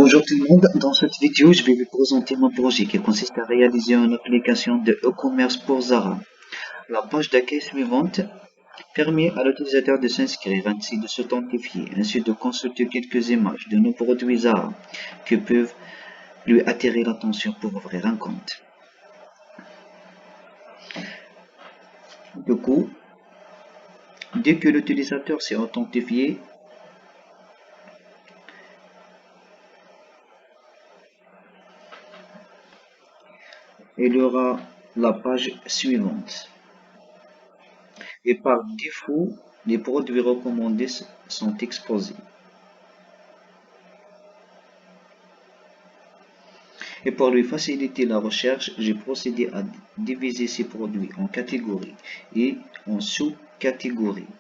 Bonjour tout le monde, dans cette vidéo je vais vous présenter mon projet qui consiste à réaliser une application de e-commerce pour Zara. La page d'accueil suivante permet à l'utilisateur de s'inscrire ainsi de s'authentifier, ainsi de consulter quelques images de nos produits Zara qui peuvent lui attirer l'attention pour ouvrir un compte. Du coup, dès que l'utilisateur s'est authentifié, il aura la page suivante. Et par défaut, les produits recommandés sont exposés. Et pour lui faciliter la recherche, j'ai procédé à diviser ces produits en catégories et en sous-catégories,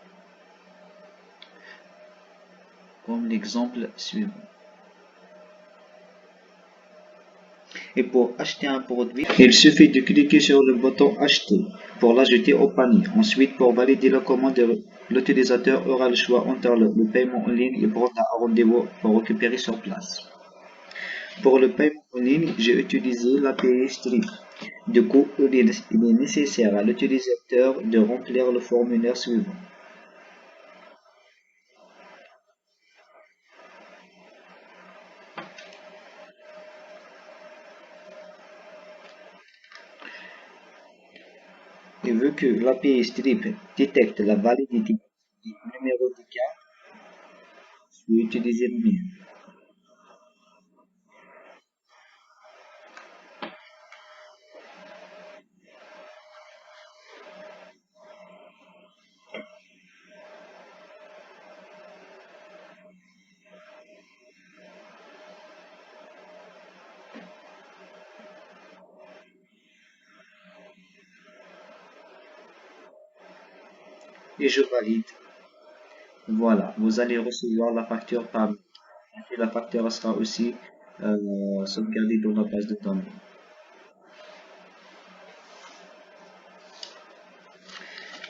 comme l'exemple suivant. Et pour acheter un produit, il suffit de cliquer sur le bouton Acheter pour l'ajouter au panier. Ensuite, pour valider la commande, l'utilisateur aura le choix entre le paiement en ligne et prendre un rendez-vous pour récupérer sur place. Pour le paiement en ligne, j'ai utilisé l'API Stripe. Du coup, il est nécessaire à l'utilisateur de remplir le formulaire suivant. Et vu que l'API Stripe détecte la validité du numéro de carte, je vais utiliser le mien. Et je valide. Voilà, vous allez recevoir la facture par mail. Et la facture sera aussi sauvegardée dans la base de données.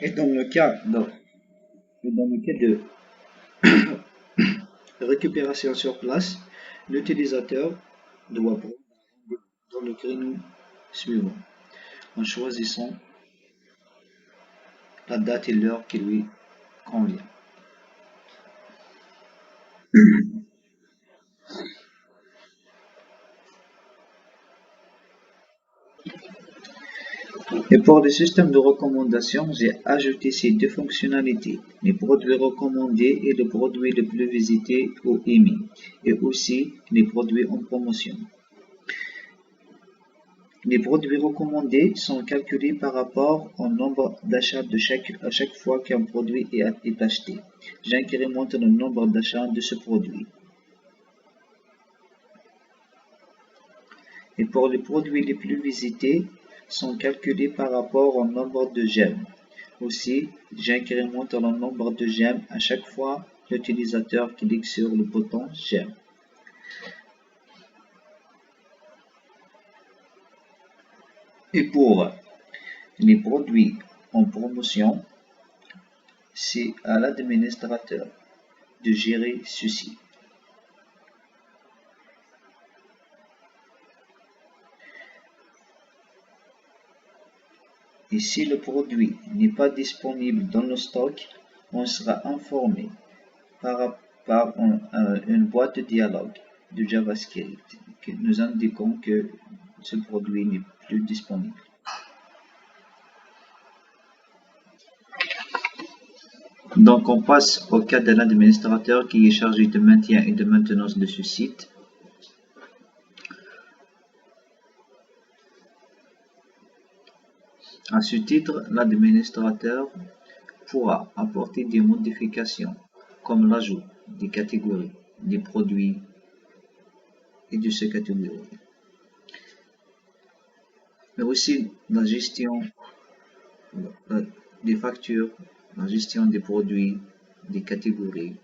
Et dans le cas de récupération sur place, l'utilisateur doit prendre dans le créneau suivant en choisissant la date et l'heure qui lui convient. Et pour le système de recommandation, j'ai ajouté ces deux fonctionnalités, les produits recommandés et le produit le plus visité ou aimé, et aussi les produits en promotion. Les produits recommandés sont calculés par rapport au nombre d'achats à chaque fois qu'un produit est acheté. J'incrémente le nombre d'achats de ce produit. Et pour les produits les plus visités, sont calculés par rapport au nombre de j'aime. Aussi, j'incrémente le nombre de j'aime à chaque fois l'utilisateur clique sur le bouton j'aime. Et pour les produits en promotion, c'est à l'administrateur de gérer ceci. Et si le produit n'est pas disponible dans le stock, on sera informé par une boîte de dialogue de JavaScript nous indiquant que ce produit n'est plus disponible. Donc on passe au cas de l'administrateur qui est chargé de maintien et de maintenance de ce site. À ce titre, l'administrateur pourra apporter des modifications comme l'ajout des catégories, des produits et de ces catégories, mais aussi la gestion des factures, la gestion des produits, des catégories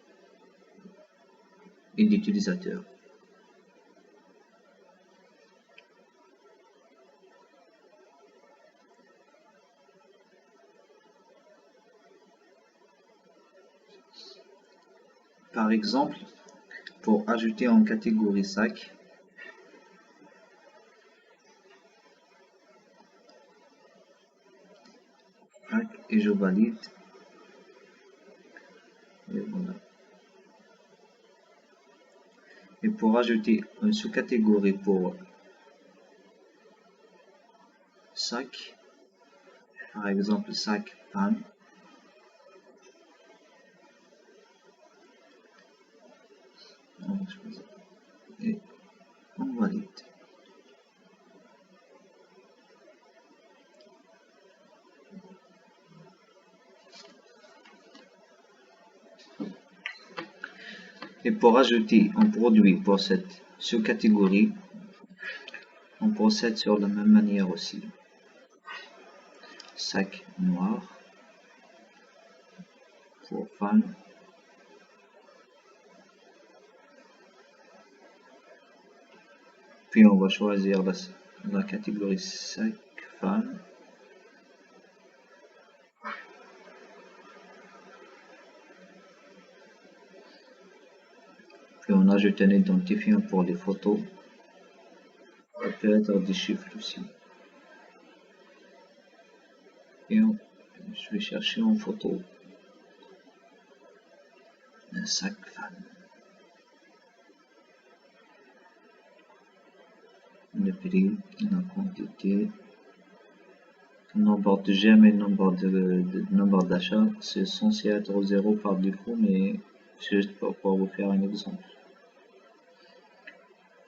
et d'utilisateurs. Par exemple, pour ajouter en catégorie sac. Et je valide. Et voilà. Et pour ajouter une sous-catégorie pour sac, par exemple sac femme, et on valide. Et pour ajouter un produit pour cette sous-catégorie, on procède sur la même manière aussi. Sac noir pour femme. Puis on va choisir la catégorie sac femme. Puis on ajoute un identifiant pour les photos. Ça peut être des chiffres aussi. Et je vais chercher en photo un sac femme. Le prix, la quantité, le nombre de j'aime et le nombre d'achat, c'est censé être 0 par défaut, mais c'est juste pour vous faire un exemple.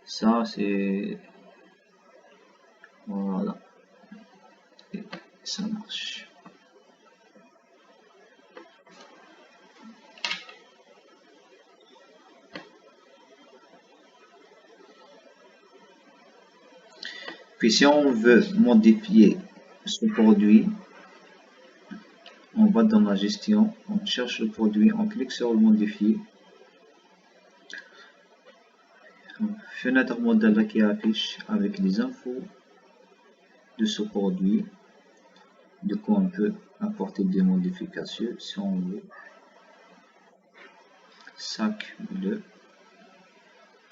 Ça, c'est... Voilà. Et ça marche. Puis si on veut modifier ce produit, on va dans la gestion, on cherche le produit, on clique sur le modifier. Fenêtre modèle qui affiche avec les infos de ce produit. Du coup, on peut apporter des modifications si on veut. Sac bleu.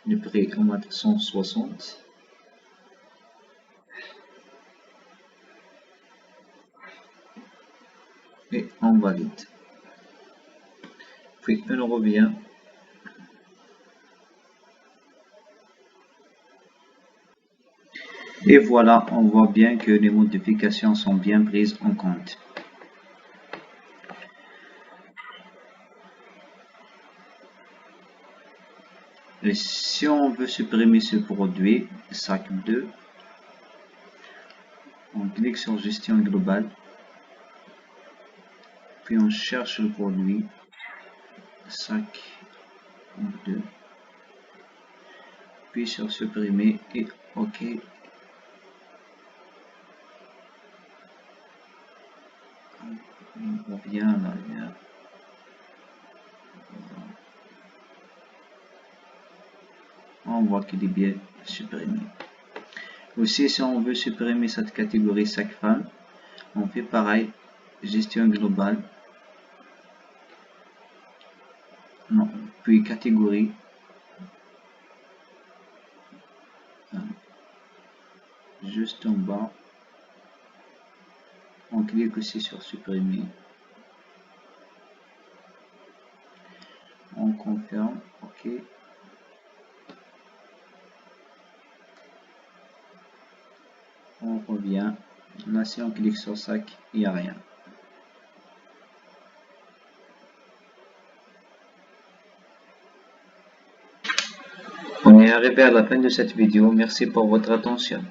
Le prix, on va mettre 160. Et on valide. Puis on revient. Et voilà, on voit bien que les modifications sont bien prises en compte. Et si on veut supprimer ce produit, sac 2, on clique sur gestion globale, puis on cherche le produit, sac 2, puis sur supprimer et OK. On revient en arrière. On voit qu'il est bien supprimé. Aussi, si on veut supprimer cette catégorie sac femme, on fait pareil, gestion globale, non, puis catégorie, juste en bas, on clique aussi sur supprimer, on confirme, OK. On revient, là si on clique sur sac, il n'y a rien. On est arrivé à la fin de cette vidéo, merci pour votre attention.